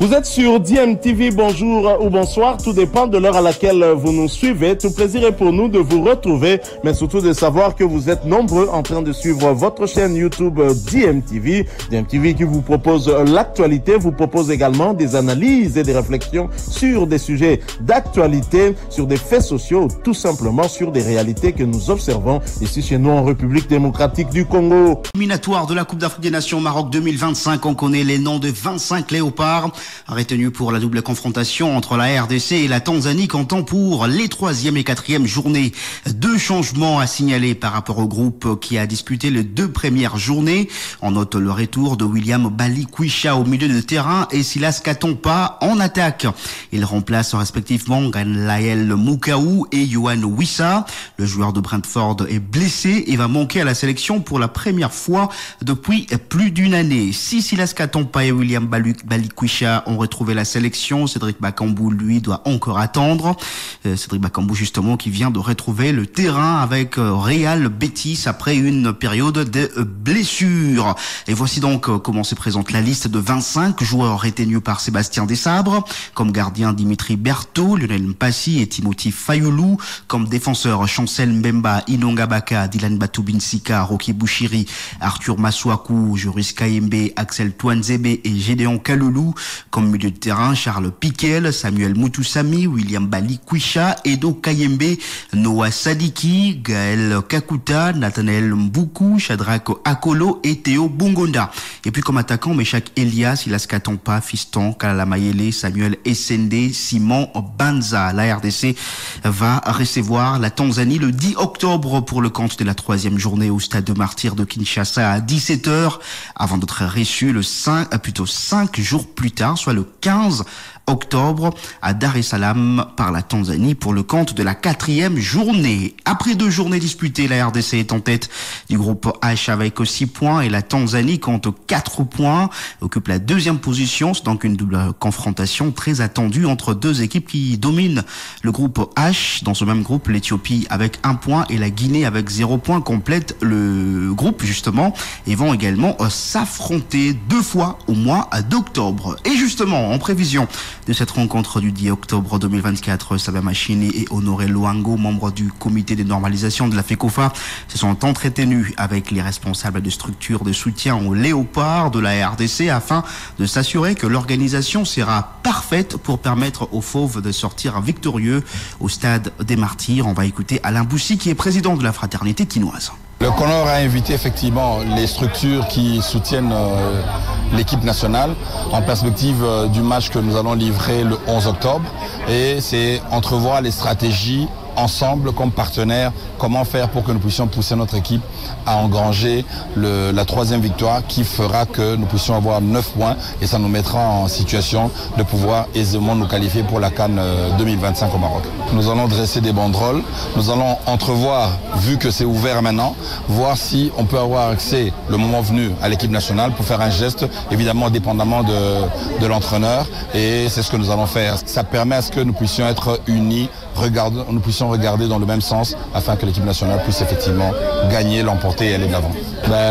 Vous êtes sur DMTV, bonjour ou bonsoir, tout dépend de l'heure à laquelle vous nous suivez. Tout plaisir est pour nous de vous retrouver, mais surtout de savoir que vous êtes nombreux en train de suivre votre chaîne YouTube DMTV. DMTV qui vous propose l'actualité, vous propose également des analyses et des réflexions sur des sujets d'actualité, sur des faits sociaux, tout simplement sur des réalités que nous observons ici chez nous en République démocratique du Congo. Éliminatoire de la Coupe d'Afrique des Nations Maroc 2025, on connaît les noms de 25 léopards retenus pour la double confrontation entre la RDC et la Tanzanie, comptant pour les 3e et 4e journées. 2 changements à signaler par rapport au groupe qui a disputé les 2 premières journées. On note le retour de William Balikwisha au milieu de terrain et Silas Katompa en attaque. Ils remplacent respectivement Ganlael Mukaou et Yohan Wissa. Le joueur de Brentford est blessé et va manquer à la sélection pour la première fois depuis plus d'une année. Si Silas Katompa et William Balikwisha ont retrouvé la sélection, Cédric Bakambu, lui, doit encore attendre. Cédric Bakambu, justement, qui vient de retrouver le terrain avec Real Betis après une période de blessure. Et voici donc comment se présente la liste de 25 joueurs retenus par Sébastien Desabre. Comme gardien, Dimitri Berthaud, Lionel Mpassi et Timothy Fayulu. Comme défenseur, Chancel Mbemba, Inonga Baka, Dylan Batubinsika, Rocky Bouchiri, Arthur Masuaku, Joris Kayembe, Axel Touanzebe et Gédéon Kaloulou. Comme milieu de terrain, Charles Piquel, Samuel Mutusami, William Balikwisha, Edo Kayembe, Noah Sadiki, Gaël Kakuta, Nathanael Mboukou, Shadrach Akolo et Théo Bungonda. Et puis comme attaquant, Meshak Elias, Silas Katompa, Fiston, Kalala Mayele, Samuel Essende, Simon Banza. La RDC va recevoir la Tanzanie le 10 octobre pour le compte de la 3e journée au stade de Martyrs de Kinshasa à 17h, avant d'être reçu 5 jours plus tard, soit le 15 octobre à Dar es Salaam par la Tanzanie pour le compte de la 4e journée. Après 2 journées disputées, la RDC est en tête du groupe H avec 6 points et la Tanzanie compte 4 points, occupe la 2e position. C'est donc une double confrontation très attendue entre 2 équipes qui dominent le groupe H. Dans ce même groupe, l'Éthiopie avec 1 point et la Guinée avec 0 point complètent le groupe justement et vont également s'affronter 2 fois au mois d'octobre. Et justement, en prévision de cette rencontre du 10 octobre 2024, Sabah Machini et Honoré Luango, membres du comité de normalisation de la FECOFA, se sont entretenus avec les responsables de structures de soutien aux léopards de la RDC afin de s'assurer que l'organisation sera parfaite pour permettre aux fauves de sortir victorieux au stade des Martyrs. On va écouter Alain Boussy qui est président de la fraternité quinoise. Le CONOR a invité effectivement les structures qui soutiennent l'équipe nationale en perspective du match que nous allons livrer le 11 octobre. Et c'est entrevoir les stratégies ensemble comme partenaires, comment faire pour que nous puissions pousser notre équipe à engranger la 3e victoire qui fera que nous puissions avoir 9 points et ça nous mettra en situation de pouvoir aisément nous qualifier pour la CAN 2025 au Maroc. Nous allons dresser des banderoles, nous allons entrevoir, vu que c'est ouvert maintenant, voir si on peut avoir accès le moment venu à l'équipe nationale pour faire un geste, évidemment dépendamment de l'entraîneur, et c'est ce que nous allons faire. Ça permet à ce que nous puissions être unis, nous puissions regarder dans le même sens afin que l'équipe nationale puisse effectivement gagner, l'emporter et aller de l'avant.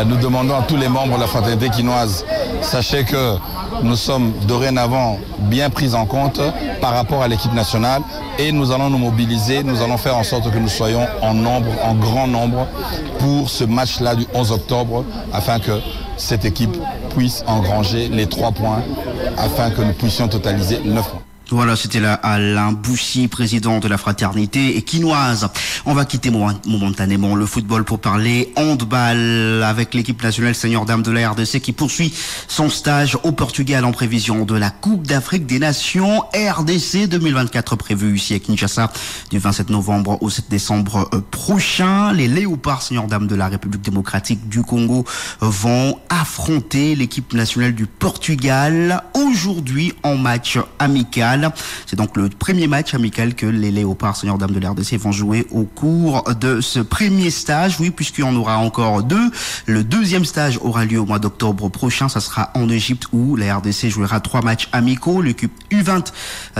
Nous demandons à tous les membres de la fraternité quinoise, sachez que nous sommes dorénavant bien pris en compte par rapport à l'équipe nationale et nous allons nous mobiliser, nous allons faire en sorte que nous soyons en grand nombre pour ce match-là du 11 octobre afin que cette équipe puisse engranger les 3 points afin que nous puissions totaliser 9 points. Voilà, c'était là Alain Boussy, président de la fraternité quinoise. On va quitter momentanément le football pour parler handball avec l'équipe nationale senior-dame de la RDC qui poursuit son stage au Portugal en prévision de la Coupe d'Afrique des Nations RDC 2024 prévue ici à Kinshasa du 27 novembre au 7 décembre prochain. Les léopards senior-dames de la République démocratique du Congo vont affronter l'équipe nationale du Portugal aujourd'hui en match amical national. C'est donc le premier match amical que les Léopards Seigneurs Dames de l'RDC vont jouer au cours de ce premier stage. Oui, puisqu'il y en aura encore deux. Le deuxième stage aura lieu au mois d'octobre prochain. Ça sera en Égypte où la RDC jouera 3 matchs amicaux. L'équipe U20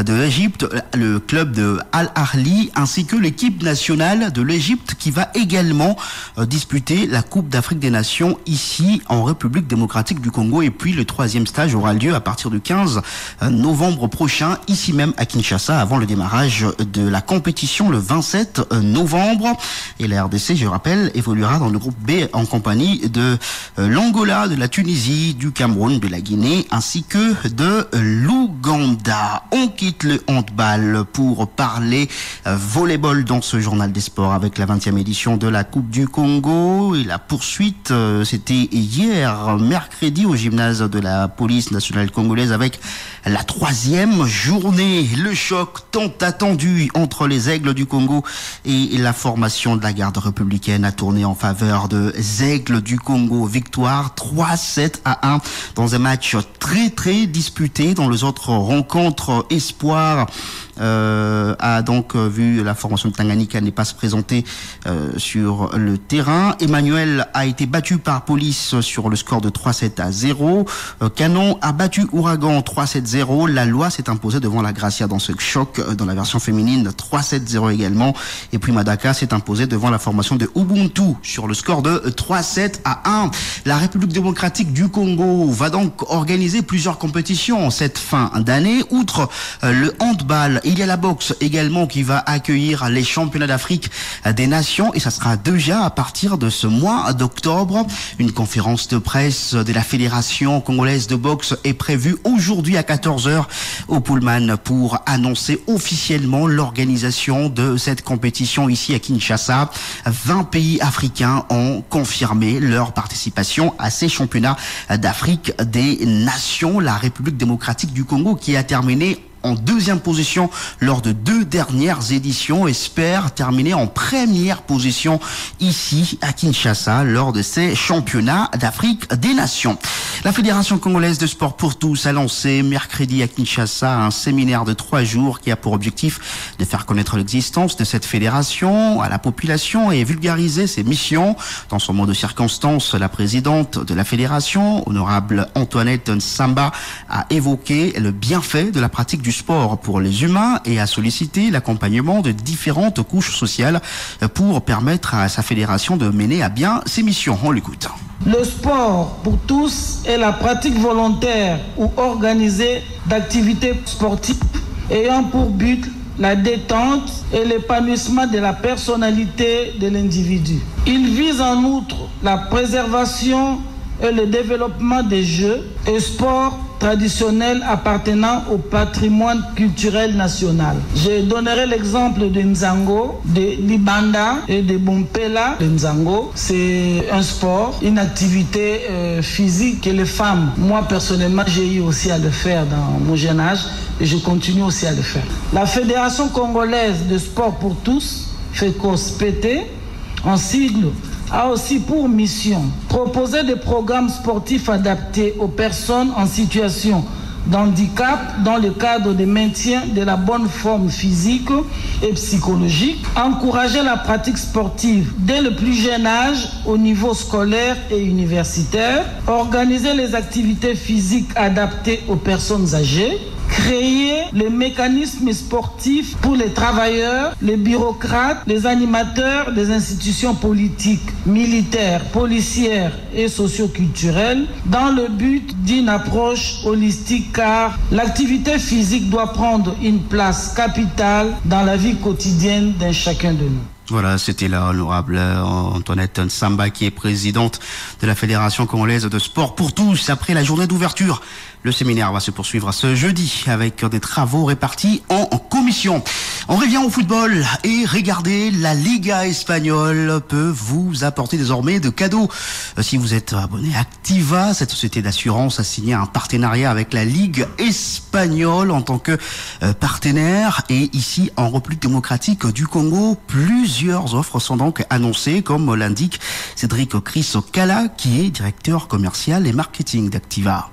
de l'Égypte, le club de Al Ahly, ainsi que l'équipe nationale de l'Égypte qui va également disputer la Coupe d'Afrique des Nations ici en République démocratique du Congo. Et puis le troisième stage aura lieu à partir du 15 novembre prochain, ici même à Kinshasa, avant le démarrage de la compétition le 27 novembre. Et la RDC, je rappelle, évoluera dans le groupe B en compagnie de l'Angola, de la Tunisie, du Cameroun, de la Guinée, ainsi que de l'Ouganda. On quitte le handball pour parler volleyball dans ce journal des sports avec la 20e édition de la Coupe du Congo. Et la poursuite, c'était hier, mercredi, au gymnase de la police nationale congolaise avec la 3e journée. Le choc tant attendu entre les Aigles du Congo et la formation de la garde républicaine a tourné en faveur des Aigles du Congo. Victoire 3-7-1 dans un match très disputé. Dans les autres rencontres, Espoir a donc vu la formation de Tanganyika n'est pas se présenter sur le terrain. Emmanuel a été battu par Police sur le score de 3-7-0. Canon a battu Ouragan 3-7-0. La Loi s'est imposée devant la Gracia dans ce choc dans la version féminine 3-7-0 également. Et puis Madaka s'est imposée devant la formation de Ubuntu sur le score de 3-7-1. La République démocratique du Congo va donc organiser plusieurs compétitions cette fin d'année. Outre le handball, il y a la boxe également qui va accueillir les championnats d'Afrique des Nations et ça sera déjà à partir de ce mois d'octobre. Une conférence de presse de la Fédération congolaise de boxe est prévue aujourd'hui à 14h au Pullman pour annoncer officiellement l'organisation de cette compétition ici à Kinshasa. 20 pays africains ont confirmé leur participation à ces championnats d'Afrique des Nations. La République démocratique du Congo qui a terminé en 2e position lors de 2 dernières éditions, espère terminer en première position ici à Kinshasa lors de ces championnats d'Afrique des Nations. La Fédération congolaise de sport pour tous a lancé mercredi à Kinshasa un séminaire de 3 jours qui a pour objectif de faire connaître l'existence de cette fédération à la population et vulgariser ses missions. Dans son mot de circonstance, la présidente de la fédération, honorable Antoinette Nsamba, a évoqué le bienfait de la pratique du sport pour les humains et a sollicité l'accompagnement de différentes couches sociales pour permettre à sa fédération de mener à bien ses missions. On l'écoute. Le sport pour tous est la pratique volontaire ou organisée d'activités sportives ayant pour but la détente et l'épanouissement de la personnalité de l'individu. Il vise en outre la préservation et le développement des jeux et sports traditionnels appartenant au patrimoine culturel national. Je donnerai l'exemple de Nzango, de Libanda et de Bompela. Le Nzango, c'est un sport, une activité physique que les femmes, moi personnellement, j'ai eu aussi à le faire dans mon jeune âge et je continue aussi à le faire. La Fédération congolaise de sport pour tous, FECOS-PT, en sigle, a aussi pour mission proposer des programmes sportifs adaptés aux personnes en situation d'handicap dans le cadre de maintien de la bonne forme physique et psychologique, encourager la pratique sportive dès le plus jeune âge au niveau scolaire et universitaire, organiser les activités physiques adaptées aux personnes âgées, créer les mécanismes sportifs pour les travailleurs, les bureaucrates, les animateurs des institutions politiques, militaires, policières et socioculturelles dans le but d'une approche holistique car l'activité physique doit prendre une place capitale dans la vie quotidienne d'un chacun de nous. Voilà, c'était l'honorable Antoinette Nsamba qui est présidente de la Fédération congolaise de sport pour tous. Après la journée d'ouverture, le séminaire va se poursuivre ce jeudi avec des travaux répartis en commission. On revient au football et regardez, la Liga espagnole peut vous apporter désormais de cadeaux. Si vous êtes abonné à Activa, cette société d'assurance a signé un partenariat avec la Ligue espagnole en tant que partenaire. Et ici, en République démocratique du Congo, plusieurs offres sont donc annoncées, comme l'indique Cédric Chris Ocala, qui est directeur commercial et marketing d'Activa.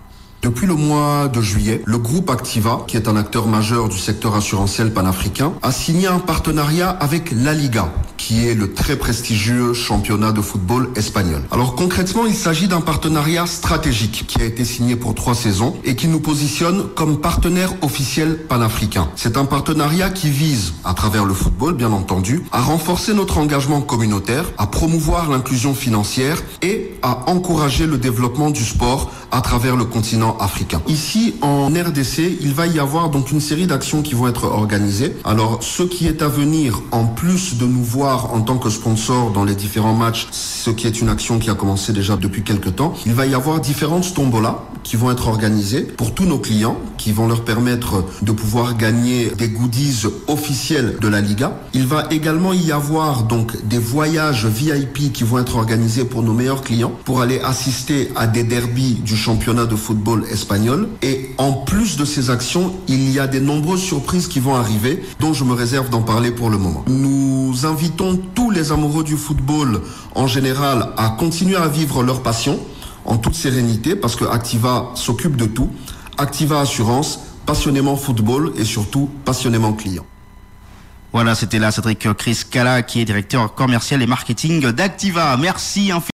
Depuis le mois de juillet, le groupe Activa, qui est un acteur majeur du secteur assurantiel panafricain, a signé un partenariat avec La Liga, qui est le très prestigieux championnat de football espagnol. Alors concrètement, il s'agit d'un partenariat stratégique qui a été signé pour 3 saisons et qui nous positionne comme partenaire officiel panafricain. C'est un partenariat qui vise, à travers le football bien entendu, à renforcer notre engagement communautaire, à promouvoir l'inclusion financière et à encourager le développement du sport à travers le continent africain. Ici, en RDC, il va y avoir donc une série d'actions qui vont être organisées. Alors, ce qui est à venir, en plus de nous voir en tant que sponsor dans les différents matchs, ce qui est une action qui a commencé déjà depuis quelques temps, il va y avoir différentes tombolas qui vont être organisées pour tous nos clients, qui vont leur permettre de pouvoir gagner des goodies officiels de la Liga. Il va également y avoir donc des voyages VIP qui vont être organisés pour nos meilleurs clients pour aller assister à des derbys du championnat de football espagnol. Et en plus de ces actions, il y a des nombreuses surprises qui vont arriver, dont je me réserve d'en parler pour le moment. Nous invitons tous les amoureux du football en général à continuer à vivre leur passion en toute sérénité, parce que Activa s'occupe de tout. Activa Assurance, passionnément football et surtout passionnément client. Voilà, c'était là Cédric Chris Kala, qui est directeur commercial et marketing d'Activa. Merci infiniment.